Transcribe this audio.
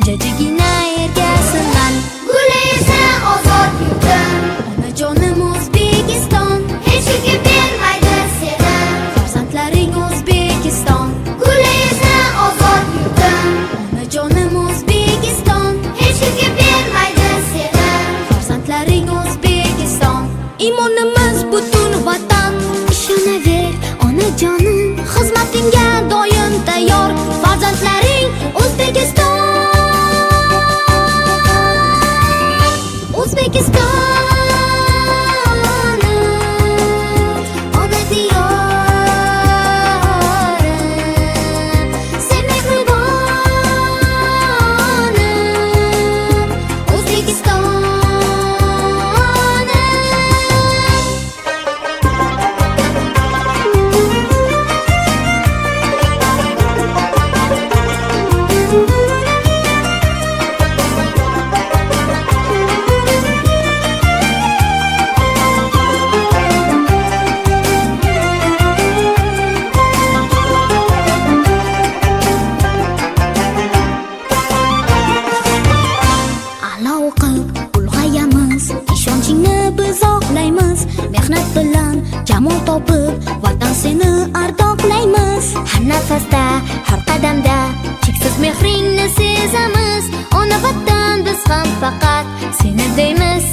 jajigina ergasiman. Guli esa ozod yurtim, Onajonim O'zbekiston, hech kim bermaydi seni. farzandlaring O'zbekiston. Guli esa ozod yurtim, Onajonim O'zbekiston, hech kim bermaydi seni. farzandlaring O'zbekiston. Iymonimiz butun vatan, ishonaver onajonim, xizmatingga doim tayyor. Farzandlaring O'zbekiston, O'zbekistonim, ona diyorim, sen mehribonim, O'zbekistonim. A'lo o'qib ulg'ayamiz, ishonchingni biz oqlaymiz. Mehnat bilan jamol topib, vatan seni ardoqlaymiz. Har nafasda, har qadamda cheksiz mehringni sezamiz. Ona vatan biz ham faqat seni deymiz.